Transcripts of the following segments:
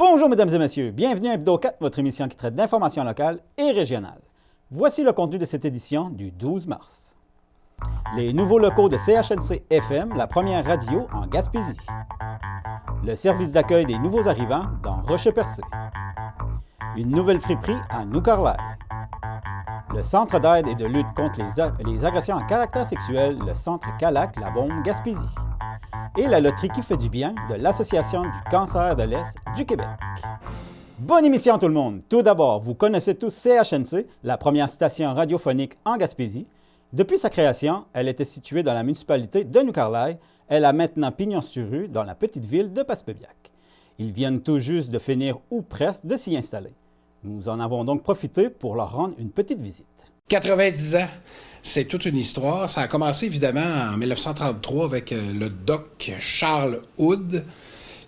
Bonjour mesdames et messieurs, bienvenue à Hebdo 4, votre émission qui traite d'informations locales et régionales. Voici le contenu de cette édition du 12 mars. Les nouveaux locaux de CHNC FM, la première radio en Gaspésie. Le service d'accueil des nouveaux arrivants dans Rocher-Percé. Une nouvelle friperie à New-Carlisle. Le Centre d'aide et de lutte contre les agressions à caractère sexuel, le Centre Calac, la Beaume, Gaspésie. Et la loterie qui fait du bien de l'Association du cancer de l'Est du Québec. Bonne émission tout le monde! Tout d'abord, vous connaissez tous CHNC, la première station radiophonique en Gaspésie. Depuis sa création, elle était située dans la municipalité de New-Carlisle. Elle a maintenant pignon sur rue dans la petite ville de Passepébiac. Ils viennent tout juste de finir ou presque de s'y installer. Nous en avons donc profité pour leur rendre une petite visite. 90 ans, c'est toute une histoire. Ça a commencé évidemment en 1933 avec le doc Charles Hood,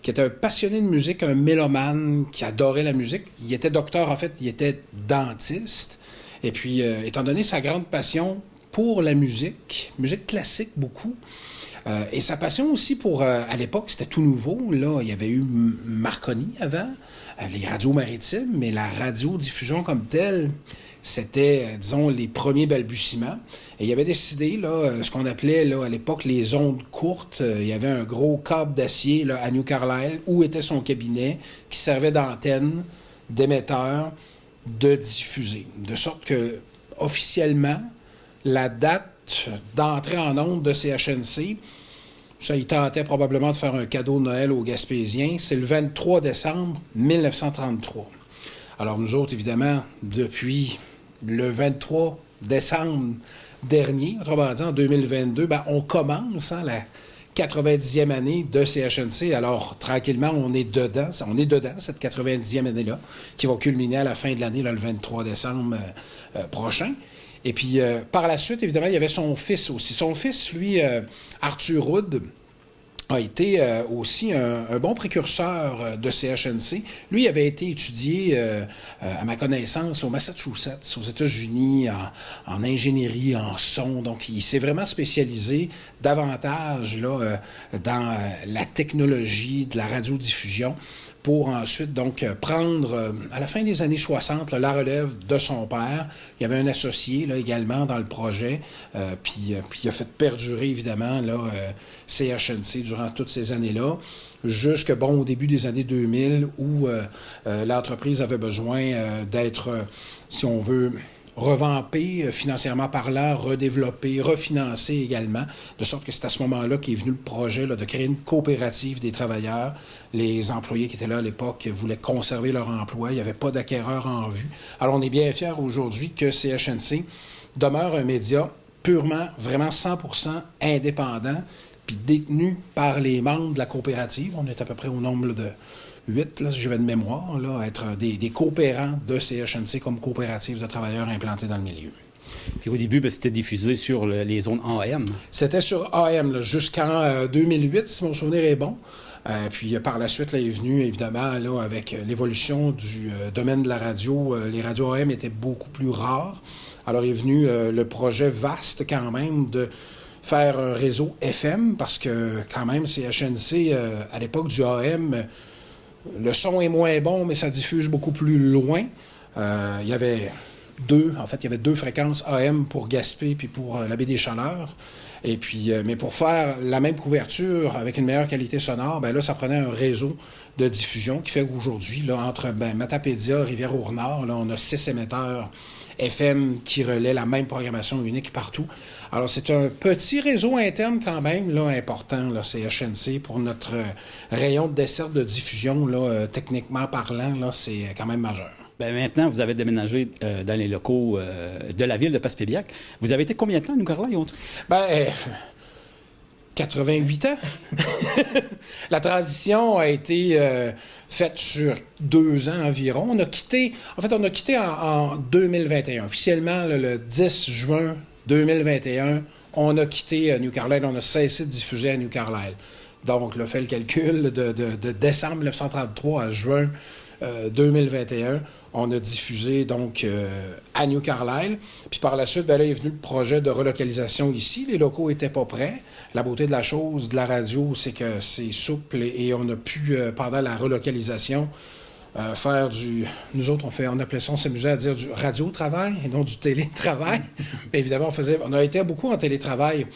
qui était un passionné de musique, un mélomane qui adorait la musique. Il était docteur, en fait, il était dentiste. Et puis, étant donné sa grande passion pour la musique classique beaucoup, et sa passion aussi pour, à l'époque, c'était tout nouveau. Là, il y avait eu Marconi avant, les radios maritimes, mais la radiodiffusion comme telle, c'était, disons, les premiers balbutiements. Et il avait décidé, là, ce qu'on appelait là, à l'époque les ondes courtes. Il y avait un gros câble d'acier là, à New-Carlisle où était son cabinet qui servait d'antenne, d'émetteur, de diffuser. De sorte que, officiellement, la date d'entrée en ondes de CHNC, ça, il tentait probablement de faire un cadeau de Noël aux Gaspésiens, c'est le 23 décembre 1933. Alors nous autres, évidemment, depuis le 23 décembre dernier, autrement dit en 2022, on commence la 90e année de CHNC. Alors, tranquillement, on est dedans cette 90e année-là, qui va culminer à la fin de l'année, là, le 23 décembre prochain. Et puis, par la suite, évidemment, il y avait son fils aussi. Son fils, lui, Arthur Hood, a été aussi un bon précurseur de CHNC. Lui, il avait été étudié, à ma connaissance, au Massachusetts, aux États-Unis, en ingénierie, en son. Donc, il s'est vraiment spécialisé davantage là, dans la technologie de la radiodiffusion pour ensuite donc prendre, à la fin des années 60, là, la relève de son père. Il y avait un associé là, également dans le projet, puis il a fait perdurer évidemment là, CHNC durant toutes ces années-là, jusque au début des années 2000 où l'entreprise avait besoin d'être, si on veut, revampé, financièrement parlant, redéveloppé, refinancé également, de sorte que c'est à ce moment-là qu'est venu le projet là, de créer une coopérative des travailleurs. Les employés qui étaient là à l'époque voulaient conserver leur emploi, il n'y avait pas d'acquéreur en vue. Alors on est bien fiers aujourd'hui que CHNC demeure un média purement, vraiment 100% indépendant, puis détenu par les membres de la coopérative. On est à peu près au nombre de 8, là, si je vais de mémoire, là, être des coopérants de CHNC comme coopérative de travailleurs implantés dans le milieu. Puis au début, c'était diffusé sur les zones AM. C'était sur AM là, jusqu'en 2008, si mon souvenir est bon. Puis par la suite, là, est venu, évidemment, là, avec l'évolution du domaine de la radio, les radios AM étaient beaucoup plus rares. Alors est venu le projet vaste quand même de faire un réseau FM, parce que quand même, CHNC, à l'époque du AM, le son est moins bon, mais ça diffuse beaucoup plus loin. Il y avait deux fréquences AM pour Gaspé puis pour la baie des Chaleurs. Et puis, mais pour faire la même couverture avec une meilleure qualité sonore, là, ça prenait un réseau de diffusion qui fait qu'aujourd'hui, là, entre Matapédia, Rivière-au-Renard, là, on a 6 émetteurs FM qui relaient la même programmation unique partout. Alors, c'est un petit réseau interne quand même, là, important, là, CHNC, pour notre rayon de dessert de diffusion, là, techniquement parlant, là, c'est quand même majeur. Maintenant, vous avez déménagé dans les locaux de la ville de Passepébiac. Vous avez été combien de temps à New-Carlisle? 88 ans. La transition a été faite sur 2 ans environ. On a quitté en 2021. Officiellement, là, le 10 juin 2021, on a quitté New-Carlisle. On a cessé de diffuser à New-Carlisle. Donc, là, fait le calcul de décembre 1933 à juin 2021, on a diffusé donc à New-Carlisle. Puis par la suite, là est venu le projet de relocalisation ici. Les locaux n'étaient pas prêts. La beauté de la chose, de la radio, c'est que c'est souple et on a pu, pendant la relocalisation, faire du... Nous autres, on appelait ça, on s'amusait à dire du radio-travail et non du télétravail. Évidemment, on a été beaucoup en télétravail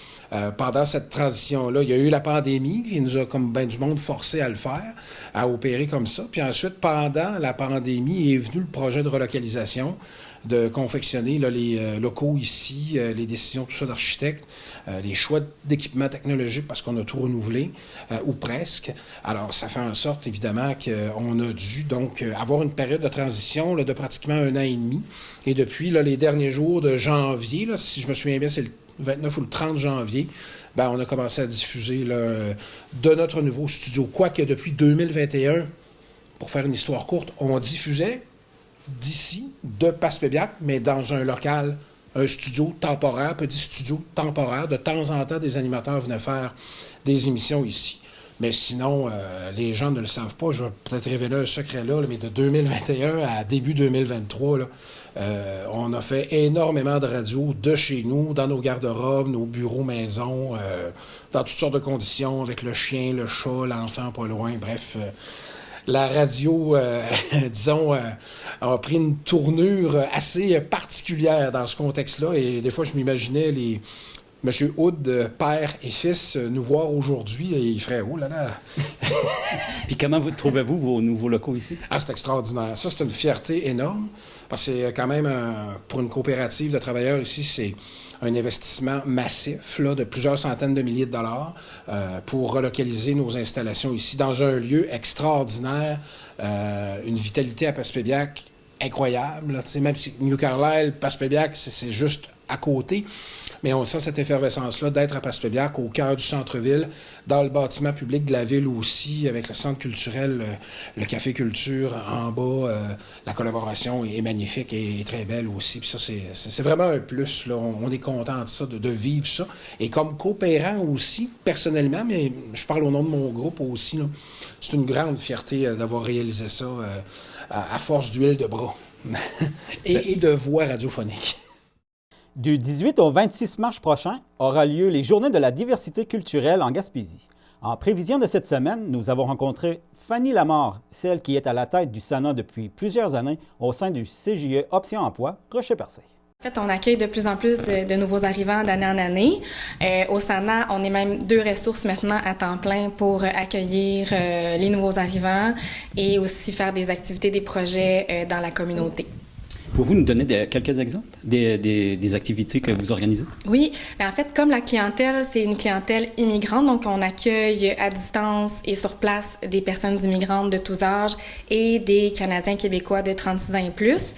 pendant cette transition-là. Il y a eu la pandémie qui nous a, comme bien du monde, forcé à le faire, à opérer comme ça. Puis ensuite, pendant la pandémie, est venu le projet de relocalisation, de confectionner là, les locaux ici, les décisions, tout ça d'architectes, les choix d'équipements technologiques parce qu'on a tout renouvelé, ou presque. Alors, ça fait en sorte, évidemment, qu'on a dû donc avoir une période de transition là, de pratiquement 1 an et demi. Et depuis là, les derniers jours de janvier, là, si je me souviens bien, c'est le 29 ou le 30 janvier, ben, on a commencé à diffuser là, de notre nouveau studio. Quoique depuis 2021, pour faire une histoire courte, on diffusait d'ici, de Passepébiac, mais dans un local, un studio temporaire, petit studio temporaire. De temps en temps, des animateurs venaient faire des émissions ici. Mais sinon, les gens ne le savent pas. Je vais peut-être révéler un secret là, mais de 2021 à début 2023, là, on a fait énormément de radio de chez nous, dans nos garde-robes, nos bureaux maison, dans toutes sortes de conditions, avec le chien, le chat, l'enfant pas loin, bref... la radio, disons, a pris une tournure assez particulière dans ce contexte-là. Et des fois, je m'imaginais M. Hood, père et fils, nous voir aujourd'hui et ils feraient « Oh là là! » Puis comment trouvez-vous vos nouveaux locaux ici? Ah, c'est extraordinaire. Ça, c'est une fierté énorme parce que c'est quand même, pour une coopérative de travailleurs ici, c'est un investissement massif là, de plusieurs centaines de milliers de dollars pour relocaliser nos installations ici dans un lieu extraordinaire, une vitalité à Passepébiac incroyable. Là, même si New Carlisle, Passepébiac, c'est juste à côté. Mais on sent cette effervescence-là d'être à Passepébiac, au cœur du centre-ville, dans le bâtiment public de la ville aussi, avec le centre culturel, le Café Culture en bas. La collaboration est magnifique et très belle aussi. Puis ça, c'est vraiment un plus. Là. On est content de ça, de vivre ça. Et comme coopérant aussi, personnellement, mais je parle au nom de mon groupe aussi, là, c'est une grande fierté d'avoir réalisé ça à force d'huile de bras et de voix radiophoniques. Du 18 au 26 mars prochain aura lieu les Journées de la diversité culturelle en Gaspésie. En prévision de cette semaine, nous avons rencontré Fanny Lamar, celle qui est à la tête du SANA depuis plusieurs années au sein du CJE Option Emploi Rocher-Percé. En fait, on accueille de plus en plus de nouveaux arrivants d'année en année. Au SANA, on est même 2 ressources maintenant à temps plein pour accueillir les nouveaux arrivants et aussi faire des activités, des projets dans la communauté. Pouvez-vous nous donner quelques exemples des activités que vous organisez? Oui, mais en fait, comme la clientèle, c'est une clientèle immigrante, donc on accueille à distance et sur place des personnes immigrantes de tous âges et des Canadiens québécois de 36 ans et plus.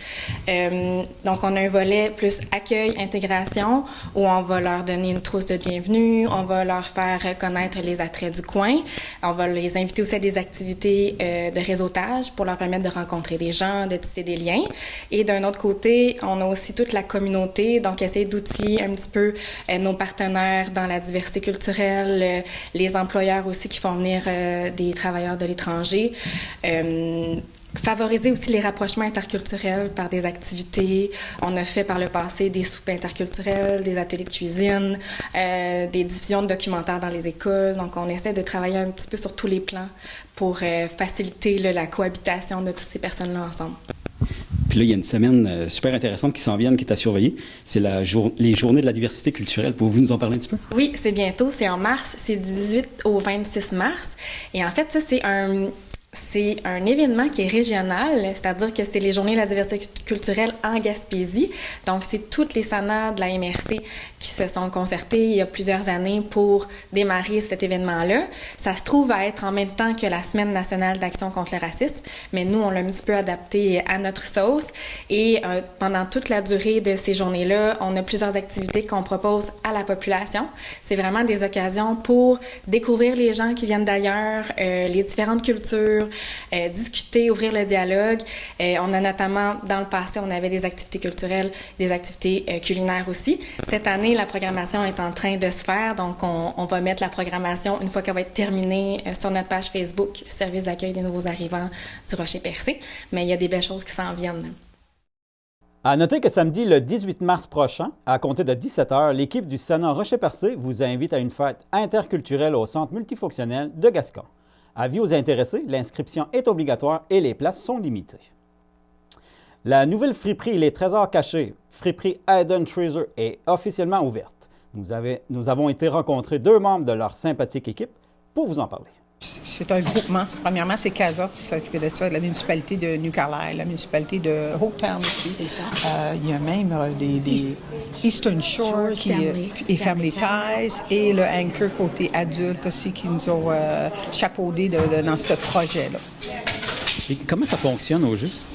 Donc, on a un volet plus accueil, intégration, où on va leur donner une trousse de bienvenue, on va leur faire connaître les attraits du coin, on va les inviter aussi à des activités de réseautage pour leur permettre de rencontrer des gens, de tisser des liens. Et d'un autre côté, on a aussi toute la communauté, donc essayer d'outiller un petit peu nos partenaires dans la diversité culturelle, les employeurs aussi qui font venir des travailleurs de l'étranger. Favoriser aussi les rapprochements interculturels par des activités. On a fait par le passé des soupers interculturels, des ateliers de cuisine, des diffusions de documentaires dans les écoles. Donc, on essaie de travailler un petit peu sur tous les plans pour faciliter la cohabitation de toutes ces personnes-là ensemble. Puis là, il y a une semaine super intéressante qui s'en vient, qui est à surveiller. C'est les Journées de la diversité culturelle. Pouvez-vous nous en parler un petit peu? Oui, c'est bientôt. C'est en mars. C'est du 18 au 26 mars. Et en fait, ça, c'est un événement qui est régional, c'est-à-dire que c'est les Journées de la diversité culturelle en Gaspésie. Donc, c'est toutes les SANA de la MRC qui se sont concertées il y a plusieurs années pour démarrer cet événement-là. Ça se trouve à être en même temps que la Semaine nationale d'action contre le racisme, mais nous, on l'a un petit peu adapté à notre sauce. Et pendant toute la durée de ces journées-là, on a plusieurs activités qu'on propose à la population. C'est vraiment des occasions pour découvrir les gens qui viennent d'ailleurs, les différentes cultures, discuter, ouvrir le dialogue. On a notamment, dans le passé, on avait des activités culturelles, des activités culinaires aussi. Cette année, la programmation est en train de se faire, donc on va mettre la programmation, une fois qu'elle va être terminée, sur notre page Facebook, Service d'accueil des nouveaux arrivants du Rocher-Percé. Mais il y a des belles choses qui s'en viennent. À noter que samedi, le 18 mars prochain, à compter de 17h, l'équipe du SANA Rocher-Percé vous invite à une fête interculturelle au Centre multifonctionnel de Gascon. Avis aux intéressés, l'inscription est obligatoire et les places sont limitées. La nouvelle friperie Les Trésors Cachés, friperie Hidden Treasure, est officiellement ouverte. Nous avons été rencontrer 2 membres de leur sympathique équipe pour vous en parler. C'est un groupement. Premièrement, c'est CASA qui s'occupe de ça, la municipalité de New Carlisle, la municipalité de Hopetown aussi. C'est ça. Il y a même des Eastern Shore et Family Ties et le Anchor côté adulte aussi qui nous ont chapeaudés dans ce projet-là. Et comment ça fonctionne au juste?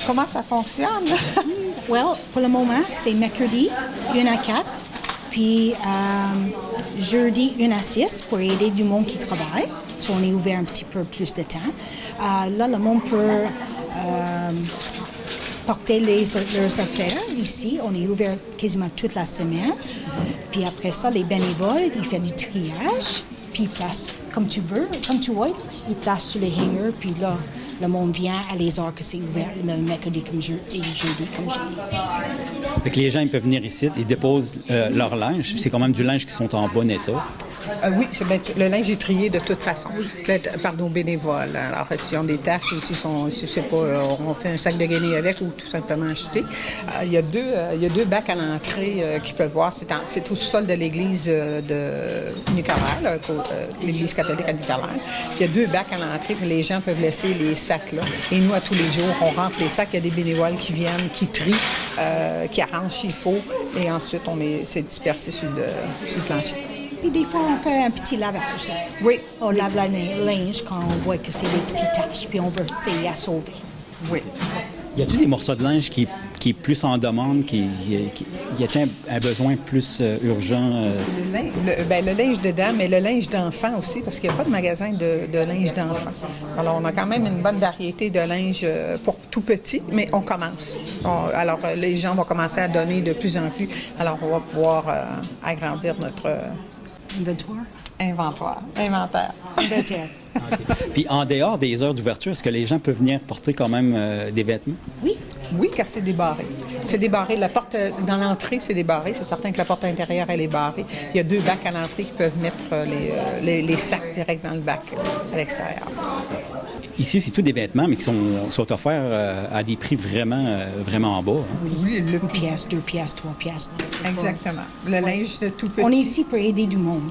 Comment ça fonctionne? Well, pour le moment, c'est mercredi, 1 à 4, puis jeudi, 1 à 6 pour aider du monde qui travaille. So, on est ouvert un petit peu plus de temps. Là, le monde peut porter leurs affaires ici. On est ouvert quasiment toute la semaine. Puis après ça, les bénévoles, ils font du triage, puis ils placent comme tu veux, comme tu vois, ils placent sur les hangers, puis là, le monde vient à les heures que c'est ouvert, le mercredi comme et jeudi comme jeudi. Fait que les gens ils peuvent venir ici, ils déposent leur linge. C'est quand même du linge qui sont en bon état. Oui, le linge est trié de toute façon par nos bénévoles. Alors, s'ils ont des tâches ou si c'est pas, on fait un sac de guenilles avec ou tout simplement acheter. Il y a deux bacs à l'entrée qu'ils peuvent voir. C'est au sol de l'église de New Carlisle, l'église catholique à New Carlisle. Il y a 2 bacs à l'entrée que les gens peuvent laisser les sacs là. Et nous, à tous les jours, on rentre les sacs. Il y a des bénévoles qui viennent, qui trient, qui arrangent s'il faut. Et ensuite, c'est dispersé sur le plancher. Puis des fois, on fait un petit lavage. Là. Oui. On lave le linge quand on voit que c'est des petites taches, puis on veut essayer à sauver. Oui. Y a-t-il des morceaux de linge qui est plus en demande, qui a un besoin plus urgent? Le linge de dame, mais le linge d'enfant aussi, parce qu'il n'y a pas de magasin de linge d'enfant. Alors, on a quand même une bonne variété de linge pour tout petit, mais on commence. Alors, les gens vont commencer à donner de plus en plus. Alors, on va pouvoir agrandir notre... Inventaire. Inventaire. Okay. Puis en dehors des heures d'ouverture, est-ce que les gens peuvent venir porter quand même des vêtements? Oui. Oui, car c'est débarré. C'est débarré. La porte dans l'entrée, c'est débarré. C'est certain que la porte intérieure, elle est barrée. Il y a 2 bacs à l'entrée qui peuvent mettre les sacs direct dans le bac à l'extérieur. Ici, c'est tous des vêtements, mais qui sont offerts à des prix vraiment bas. Hein? Oui, 1 pièce, 2 pièces, 3 pièces. Exactement. Le linge de tout petit. On est ici pour aider du monde.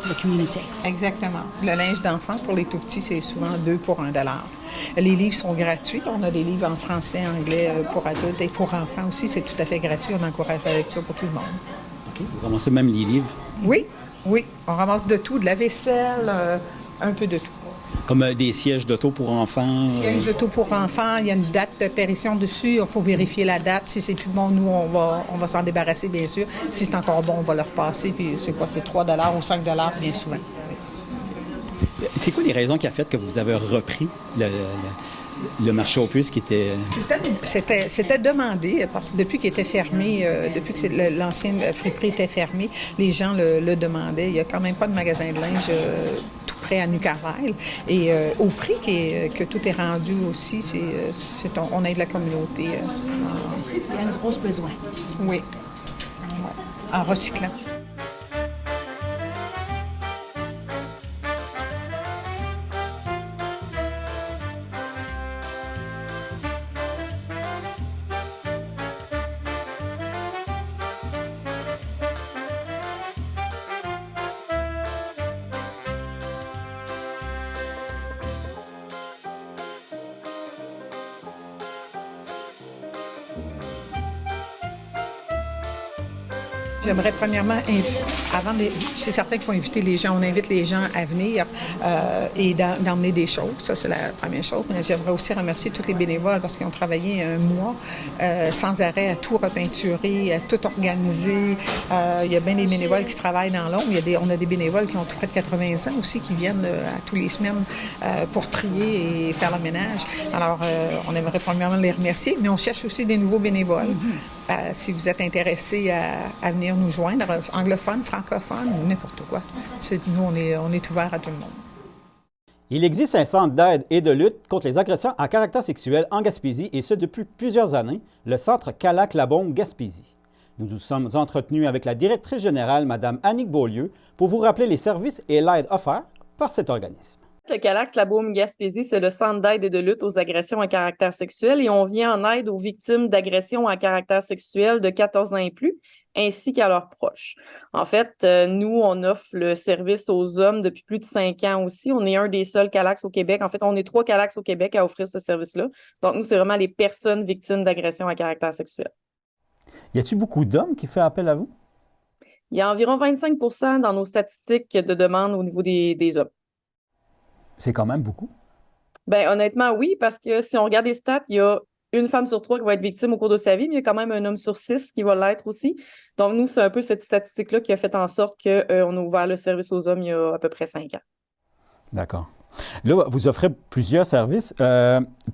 La communauté. Exactement. Le linge d'enfant, pour les tout-petits, c'est souvent 2 pour $1. Les livres sont gratuits. On a des livres en français, anglais pour adultes et pour enfants aussi. C'est tout à fait gratuit. On encourage la lecture pour tout le monde. OK. Vous ramassez même les livres? Oui. On ramasse de tout, de la vaisselle, un peu de tout. Comme des sièges d'auto pour enfants? Sièges d'auto pour enfants, il y a une date de parution dessus. Il faut vérifier la date. Si c'est plus bon, nous, on va s'en débarrasser, bien sûr. Si c'est encore bon, on va le repasser. Puis c'est quoi? C'est 3 $ ou 5 $ bien souvent. C'est quoi les raisons qui a fait que vous avez repris le marché aux puces qui était... C'était demandé, parce que depuis qu'il était fermé, depuis que l'ancienne friperie était fermée, les gens le demandaient. Il n'y a quand même pas de magasin de linge tout près à New Carlisle. Et au prix que tout est rendu aussi, on aide la communauté. Il y a un gros besoin. Oui. En recyclant. J'aimerais premièrement, c'est certain qu'il faut inviter les gens, on invite les gens à venir et d'emmener des choses, ça c'est la première chose. Mais j'aimerais aussi remercier tous les bénévoles parce qu'ils ont travaillé 1 mois sans arrêt à tout repeinturer, à tout organiser. Il y a bien des bénévoles qui travaillent dans l'ombre. On a des bénévoles qui ont tout près de 80 ans aussi, qui viennent à tous les semaines pour trier et faire le ménage. Alors, on aimerait premièrement les remercier, mais on cherche aussi des nouveaux bénévoles. Si vous êtes intéressés à venir nous joindre, anglophones, francophones ou n'importe quoi. Nous, on est ouvert à tout le monde. Il existe un centre d'aide et de lutte contre les agressions à caractère sexuel en Gaspésie, et ce depuis plusieurs années, le centre Calac-Labaume Gaspésie. Nous nous sommes entretenus avec la directrice générale, Mme Annick Beaulieu, pour vous rappeler les services et l'aide offerts par cet organisme. Le Calax La Baume Gaspésie, c'est le centre d'aide et de lutte aux agressions à caractère sexuel et on vient en aide aux victimes d'agressions à caractère sexuel de 14 ans et plus, ainsi qu'à leurs proches. En fait, nous, on offre le service aux hommes depuis plus de 5 ans aussi. On est un des seuls Calax au Québec. En fait, on est 3 Calax au Québec à offrir ce service-là. Donc, nous, c'est vraiment les personnes victimes d'agressions à caractère sexuel. Y a-t-il beaucoup d'hommes qui font appel à vous? Il y a environ 25% dans nos statistiques de demandes au niveau des hommes. C'est quand même beaucoup. Ben honnêtement, oui, parce que si on regarde les stats, il y a une femme sur 3 qui va être victime au cours de sa vie, mais il y a quand même un homme sur 6 qui va l'être aussi. Donc, nous, c'est un peu cette statistique-là qui a fait en sorte qu'on a ouvert le service aux hommes il y a à peu près 5 ans. D'accord. Là, vous offrez plusieurs services,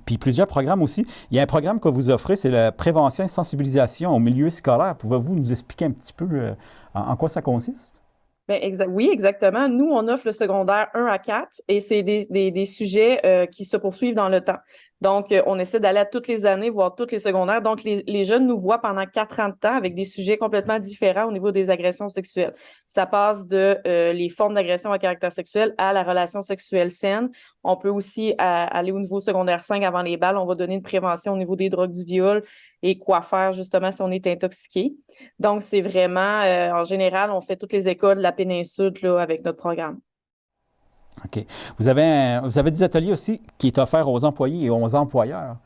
puis plusieurs programmes aussi. Il y a un programme que vous offrez, c'est la prévention et sensibilisation au milieu scolaire. Pouvez-vous nous expliquer un petit peu en quoi ça consiste? Ben, oui, exactement. Nous, on offre le secondaire 1 à 4 et c'est des sujets qui se poursuivent dans le temps. Donc, on essaie d'aller à toutes les années, voir toutes les secondaires. Donc, les jeunes nous voient pendant 4 ans de temps avec des sujets complètement différents au niveau des agressions sexuelles. Ça passe de les formes d'agression à caractère sexuel à la relation sexuelle saine. On peut aussi aller au niveau secondaire 5 avant les balles. On va donner une prévention au niveau des drogues du viol et quoi faire justement si on est intoxiqué. Donc, c'est vraiment, en général, on fait toutes les écoles de la péninsule là, avec notre programme. OK. Vous avez des ateliers aussi qui est offert aux employés et aux employeurs.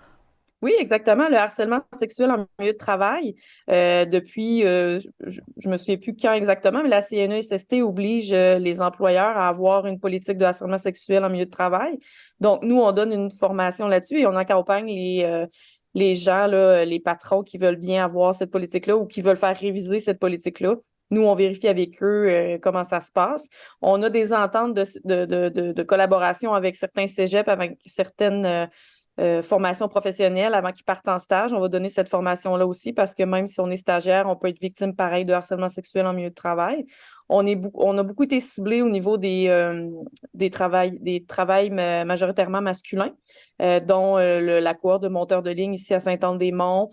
Oui, exactement. Le harcèlement sexuel en milieu de travail, depuis, je me souviens plus quand exactement, mais la CNESST oblige les employeurs à avoir une politique de harcèlement sexuel en milieu de travail. Donc, nous, on donne une formation là-dessus et on accompagne les gens, là, les patrons qui veulent bien avoir cette politique-là ou qui veulent faire réviser cette politique-là. Nous, on vérifie avec eux comment ça se passe. On a des ententes de collaboration avec certains cégeps, avec certaines formations professionnelles avant qu'ils partent en stage. On va donner cette formation-là aussi parce que même si on est stagiaire, on peut être victime pareil de harcèlement sexuel en milieu de travail. On a beaucoup été ciblés au niveau des travails majoritairement masculins, dont la cohorte de monteurs de ligne ici à Saint-Anne-des-Monts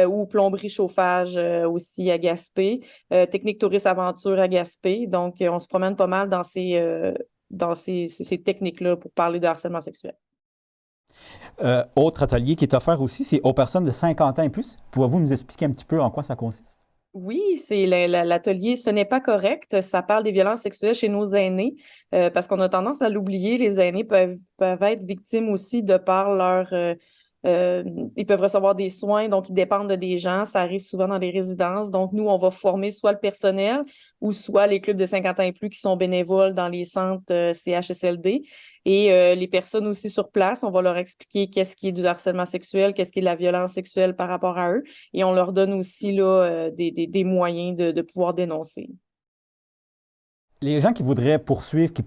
ou plomberie chauffage aussi à Gaspé, technique touriste aventure à Gaspé. Donc, on se promène pas mal dans ces techniques-là pour parler de harcèlement sexuel. Autre atelier qui est offert aussi, c'est aux personnes de 50 ans et plus. Pouvez-vous nous expliquer un petit peu en quoi ça consiste? Oui, c'est l'atelier Ce n'est pas correct. Ça parle des violences sexuelles chez nos aînés parce qu'on a tendance à l'oublier. Les aînés peuvent être victimes aussi de par leur... ils peuvent recevoir des soins, donc ils dépendent de des gens. Ça arrive souvent dans les résidences. Donc, nous, on va former soit le personnel ou soit les clubs de 50 ans et plus qui sont bénévoles dans les centres CHSLD. Et les personnes aussi sur place, on va leur expliquer qu'est-ce qui est du harcèlement sexuel, qu'est-ce qui est de la violence sexuelle par rapport à eux. Et on leur donne aussi là, des moyens de pouvoir dénoncer. Les gens qui voudraient poursuivre, qui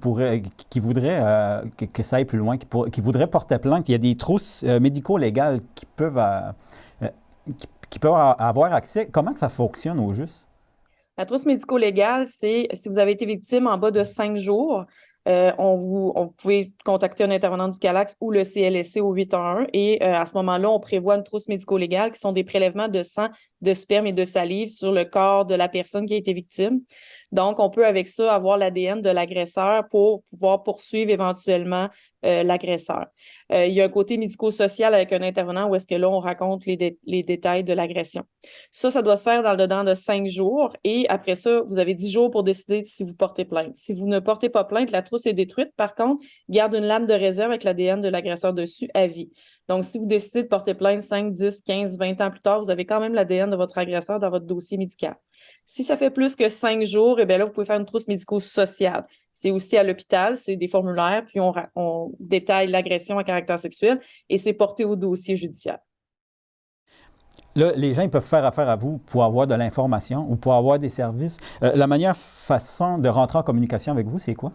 voudraient que ça aille plus loin, qui voudraient porter plainte, il y a des trousses médico-légales qui peuvent avoir accès. Comment que ça fonctionne au juste? La trousse médico-légale, c'est si vous avez été victime en bas de 5 jours, vous pouvez contacter un intervenant du Calax ou le CLSC au 811 et à ce moment-là, on prévoit une trousse médico-légale qui sont des prélèvements de sang, de sperme et de salive sur le corps de la personne qui a été victime. Donc, on peut avec ça avoir l'ADN de l'agresseur pour pouvoir poursuivre éventuellement l'agresseur. Il y a un côté médico-social avec un intervenant où est-ce que là, on raconte les détails de l'agression. Ça doit se faire dans le dedans de 5 jours et après ça, vous avez 10 jours pour décider si vous portez plainte. Si vous ne portez pas plainte, la trousse est détruite. Par contre, garde une lame de réserve avec l'ADN de l'agresseur dessus à vie. Donc, si vous décidez de porter plainte 5, 10, 15, 20 ans plus tard, vous avez quand même l'ADN de votre agresseur dans votre dossier médical. Si ça fait plus que 5 jours, eh bien là, vous pouvez faire une trousse médico-sociale. C'est aussi à l'hôpital, c'est des formulaires, puis on détaille l'agression à caractère sexuel et c'est porté au dossier judiciaire. Là, les gens ils peuvent faire affaire à vous pour avoir de l'information ou pour avoir des services. La meilleure façon de rentrer en communication avec vous, c'est quoi?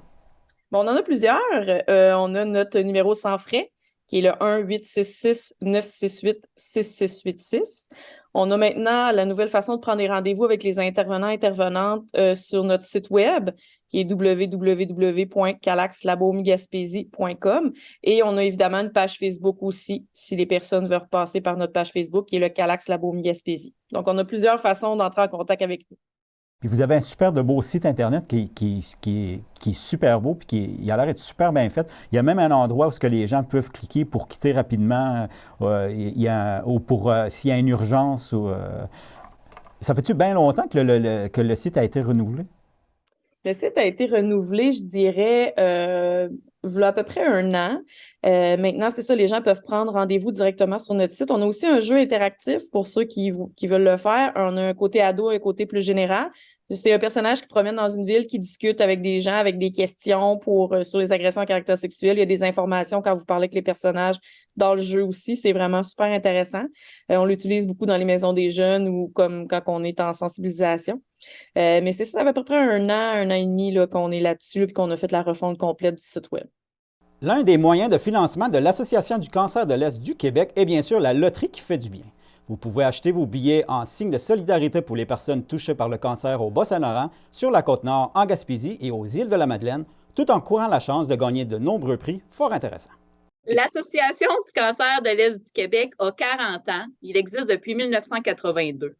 Bon, on en a plusieurs. On a notre numéro sans frais, qui est le 1-866-968-6686. On a maintenant la nouvelle façon de prendre des rendez-vous avec les intervenants et intervenantes sur notre site web, qui est www.calaxlabaumegaspésie.com. Et on a évidemment une page Facebook aussi, si les personnes veulent passer par notre page Facebook, qui est le Calax La Baume Gaspésie. Donc, on a plusieurs façons d'entrer en contact avec nous. Puis vous avez un super de beau site Internet qui est super beau, puis il a l'air d'être super bien fait. Il y a même un endroit où ce que les gens peuvent cliquer pour quitter rapidement, ou pour s'il y a une urgence. Ça fait-tu bien longtemps que le site a été renouvelé? Le site a été renouvelé, je dirais, v'là à peu près 1 an. Maintenant, c'est ça, les gens peuvent prendre rendez-vous directement sur notre site. On a aussi un jeu interactif pour ceux qui veulent le faire. On a un côté ado, un côté plus général. C'est un personnage qui promène dans une ville, qui discute avec des gens, avec des questions sur les agressions à caractère sexuel. Il y a des informations quand vous parlez avec les personnages dans le jeu aussi. C'est vraiment super intéressant. On l'utilise beaucoup dans les maisons des jeunes ou comme quand on est en sensibilisation. Mais c'est ça, ça fait à peu près 1 an et demi là, qu'on est là-dessus et qu'on a fait la refonte complète du site web. L'un des moyens de financement de l'Association du cancer de l'Est du Québec est bien sûr la loterie qui fait du bien. Vous pouvez acheter vos billets en signe de solidarité pour les personnes touchées par le cancer au Bas-Saint-Laurent, sur la Côte-Nord, en Gaspésie et aux îles de la Madeleine, tout en courant la chance de gagner de nombreux prix fort intéressants. L'Association du cancer de l'Est du Québec a 40 ans. Il existe depuis 1982.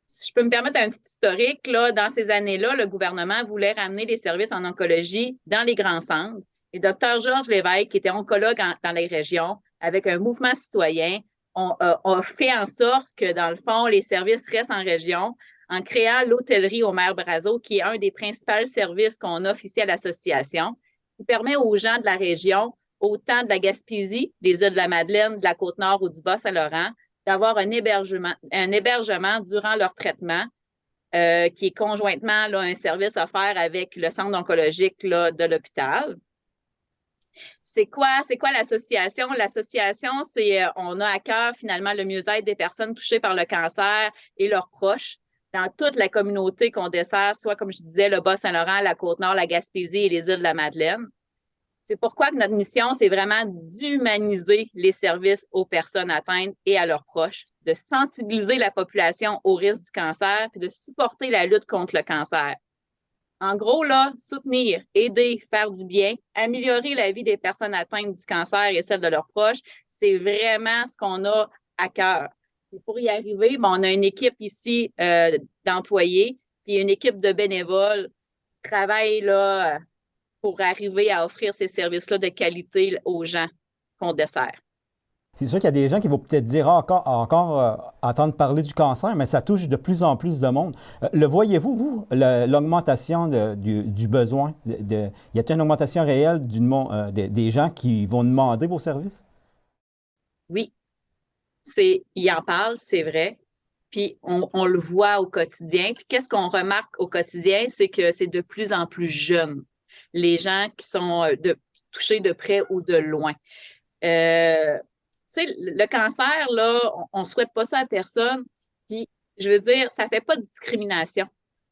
Si je peux me permettre un petit historique, là, dans ces années-là, le gouvernement voulait ramener les services en oncologie dans les grands centres. Et Dr Georges Lévesque, qui était oncologue dans les régions, avec un mouvement citoyen, on fait en sorte que, dans le fond, les services restent en région en créant l'hôtellerie au Maire Brazeau, qui est un des principaux services qu'on offre ici à l'association, qui permet aux gens de la région, autant de la Gaspésie, des îles de la Madeleine, de la Côte-Nord ou du Bas-Saint-Laurent, d'avoir un hébergement durant leur traitement, qui est conjointement là, un service offert avec le centre oncologique là, de l'hôpital. C'est quoi l'association? L'association, on a à cœur finalement le mieux-être des personnes touchées par le cancer et leurs proches dans toute la communauté qu'on dessert, soit comme je disais, le Bas-Saint-Laurent, la Côte-Nord, la Gaspésie et les îles de la Madeleine. C'est pourquoi que notre mission, c'est vraiment d'humaniser les services aux personnes atteintes et à leurs proches, de sensibiliser la population au risque du cancer puis de supporter la lutte contre le cancer. En gros, là, soutenir, aider, faire du bien, améliorer la vie des personnes atteintes du cancer et celle de leurs proches, c'est vraiment ce qu'on a à cœur. Et pour y arriver, on a une équipe ici d'employés, puis une équipe de bénévoles qui travaillent là, pour arriver à offrir ces services-là de qualité aux gens qu'on dessert. C'est sûr qu'il y a des gens qui vont peut-être dire encore entendre parler du cancer, mais ça touche de plus en plus de monde. Le voyez-vous, vous, l'augmentation du besoin? Y a-t-il une augmentation réelle des gens qui vont demander vos services? Oui. Il en parle, c'est vrai. Puis on le voit au quotidien. Puis qu'est-ce qu'on remarque au quotidien? C'est que c'est de plus en plus jeune, les gens qui sont touchés de près ou de loin. Tu sais, le cancer, là, on ne souhaite pas ça à personne. Puis, je veux dire, ça ne fait pas de discrimination.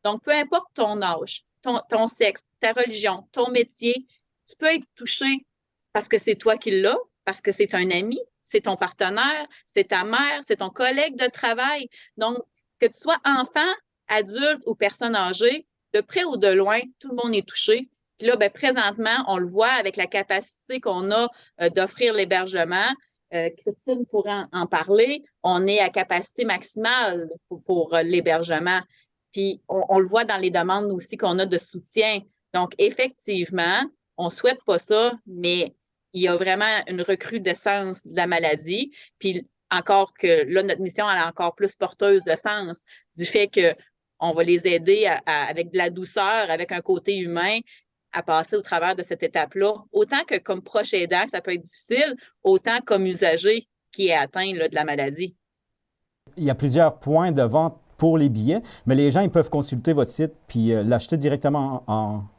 Donc, peu importe ton âge, ton sexe, ta religion, ton métier, tu peux être touché parce que c'est toi qui l'as, parce que c'est un ami, c'est ton partenaire, c'est ta mère, c'est ton collègue de travail. Donc, que tu sois enfant, adulte ou personne âgée, de près ou de loin, tout le monde est touché. Puis là, présentement, on le voit avec la capacité qu'on a d'offrir l'hébergement. Christine pourrait en parler. On est à capacité maximale pour l'hébergement. Puis, on le voit dans les demandes aussi qu'on a de soutien. Donc, effectivement, on ne souhaite pas ça, mais il y a vraiment une recrudescence de la maladie. Puis, encore que là, notre mission, elle est encore plus porteuse de sens du fait qu'on va les aider avec de la douceur, avec un côté humain, à passer au travers de cette étape-là, autant que comme proche aidant, ça peut être difficile, autant comme usager qui est atteint là, de la maladie. Il y a plusieurs points de vente pour les billets, mais les gens ils peuvent consulter votre site puis l'acheter directement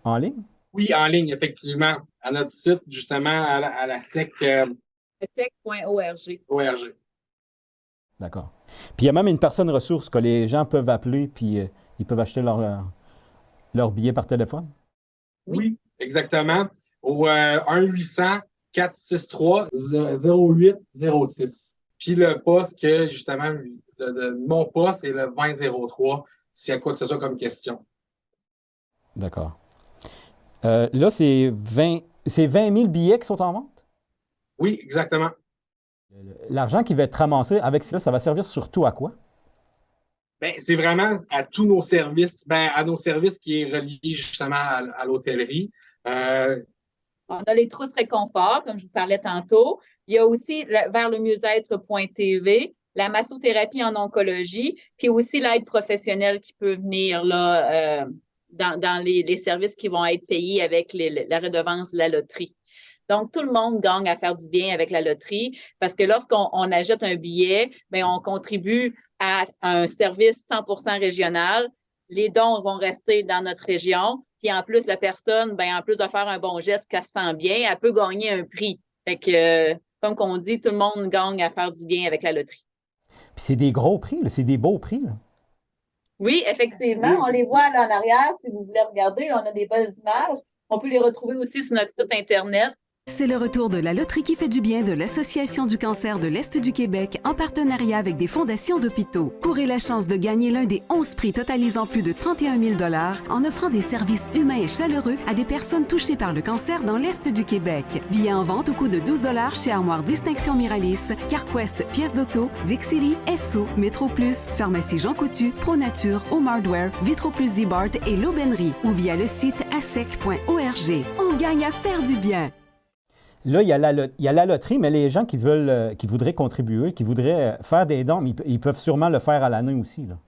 en ligne? Oui, en ligne, effectivement. À notre site, justement, à la SEC. SEC.org. D'accord. Puis il y a même une personne ressource que les gens peuvent appeler puis ils peuvent acheter leur billet par téléphone? Oui, exactement. Au 1-800-463-0806. Puis le poste que, justement, mon poste est le 2003, s'il y a quoi que ce soit comme question. D'accord. Là, c'est 20 000 billets qui sont en vente? Oui, exactement. L'argent qui va être ramassé avec ça, ça va servir surtout à quoi? Ben, c'est vraiment à tous nos services, à nos services qui est relié justement à l'hôtellerie. On a les trousses réconfort, comme je vous parlais tantôt. Il y a aussi vers le mieux-être.tv, la massothérapie en oncologie, puis aussi l'aide professionnelle qui peut venir là, dans les services qui vont être payés avec la redevance de la loterie. Donc, tout le monde gagne à faire du bien avec la loterie parce que lorsqu'on achète un billet, bien, on contribue à un service 100% régional. Les dons vont rester dans notre région. Puis en plus, la personne, bien, en plus de faire un bon geste, qu'elle se sent bien, elle peut gagner un prix. Fait que, comme qu'on dit, tout le monde gagne à faire du bien avec la loterie. Puis c'est des gros prix, là, c'est des beaux prix. Là. Oui, effectivement. On les voit là en arrière. Si vous voulez regarder, on a des belles images. On peut les retrouver aussi sur notre site Internet. C'est le retour de la loterie qui fait du bien de l'Association du cancer de l'Est du Québec en partenariat avec des fondations d'hôpitaux. Courez la chance de gagner l'un des 11 prix totalisant plus de 31 000 $ en offrant des services humains et chaleureux à des personnes touchées par le cancer dans l'Est du Québec. Billets en vente au coût de 12 $ chez Armoire Distinction Miralis, CarQuest Pièces d'auto, Dixili, Esso, Métro Plus, Pharmacie Jean Coutu, ProNature, Home Hardware, Vitro Plus Zibart et l'Aubainerie ou via le site asec.org. On gagne à faire du bien! Là, il y a la loterie, mais les gens qui voudraient contribuer, qui voudraient faire des dons, ils peuvent sûrement le faire à l'année aussi. Là.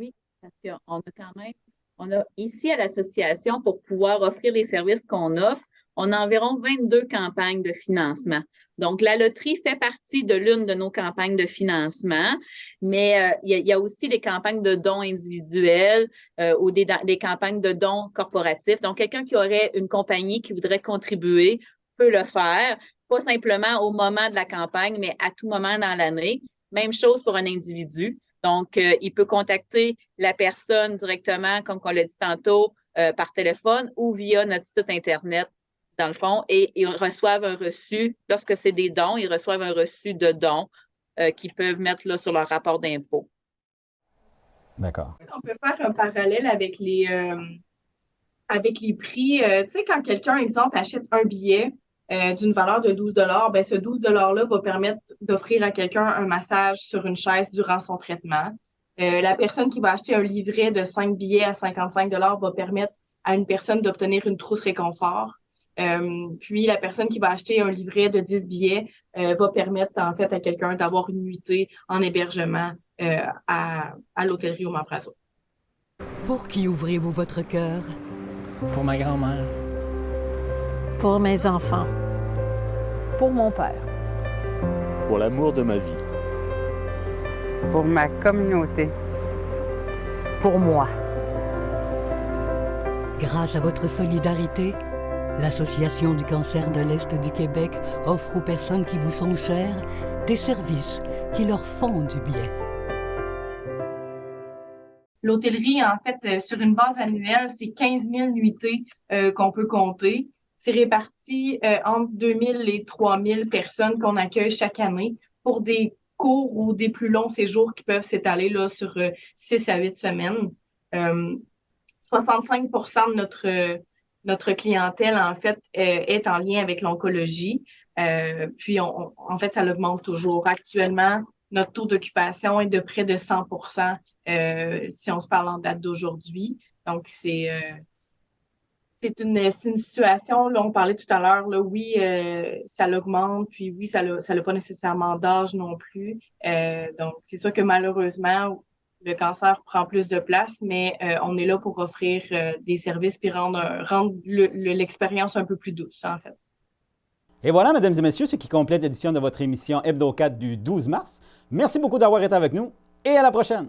Oui, parce qu'on a quand même, ici à l'association, pour pouvoir offrir les services qu'on offre, on a environ 22 campagnes de financement. Donc, la loterie fait partie de l'une de nos campagnes de financement, mais il y a aussi des campagnes de dons individuels ou des campagnes de dons corporatifs. Donc, quelqu'un qui aurait une compagnie qui voudrait contribuer peut le faire, pas simplement au moment de la campagne, mais à tout moment dans l'année. Même chose pour un individu. Donc, il peut contacter la personne directement, comme on l'a dit tantôt, par téléphone ou via notre site Internet, dans le fond, et ils reçoivent un reçu. Lorsque c'est des dons, ils reçoivent un reçu de dons qu'ils peuvent mettre là, sur leur rapport d'impôt. D'accord. On peut faire un parallèle avec les prix. Tu sais, quand quelqu'un, exemple, achète un billet d'une valeur de 12 $, ben ce 12 $-là va permettre d'offrir à quelqu'un un massage sur une chaise durant son traitement. La personne qui va acheter un livret de 5 billets à 55 $ va permettre à une personne d'obtenir une trousse réconfort. Puis la personne qui va acheter un livret de 10 billets va permettre en fait à quelqu'un d'avoir une nuitée en hébergement à l'hôtellerie au Mamprazo. Pour qui ouvrez-vous votre cœur? Pour ma grand-mère. Pour mes enfants. Pour mon père. Pour l'amour de ma vie. Pour ma communauté. Pour moi. Grâce à votre solidarité, l'Association du cancer de l'Est du Québec offre aux personnes qui vous sont chères des services qui leur font du bien. L'hôtellerie, en fait, sur une base annuelle, c'est 15 000 nuitées qu'on peut compter. C'est réparti entre 2 000 et 3 000 personnes qu'on accueille chaque année pour des courts ou des plus longs séjours qui peuvent s'étaler là, sur 6 à 8 semaines. 65 % de notre clientèle, en fait, est en lien avec l'oncologie. Puis, en fait, ça augmente toujours. Actuellement, notre taux d'occupation est de près de 100 % si on se parle en date d'aujourd'hui. Donc, c'est une situation, là, on parlait tout à l'heure, là, oui, ça l'augmente, puis oui, ça n'a pas nécessairement d'âge non plus. Donc, c'est sûr que malheureusement, le cancer prend plus de place, mais on est là pour offrir des services puis rendre l'expérience un peu plus douce, en fait. Et voilà, mesdames et messieurs, ce qui complète l'édition de votre émission Hebdo 4 du 12 mars. Merci beaucoup d'avoir été avec nous et à la prochaine!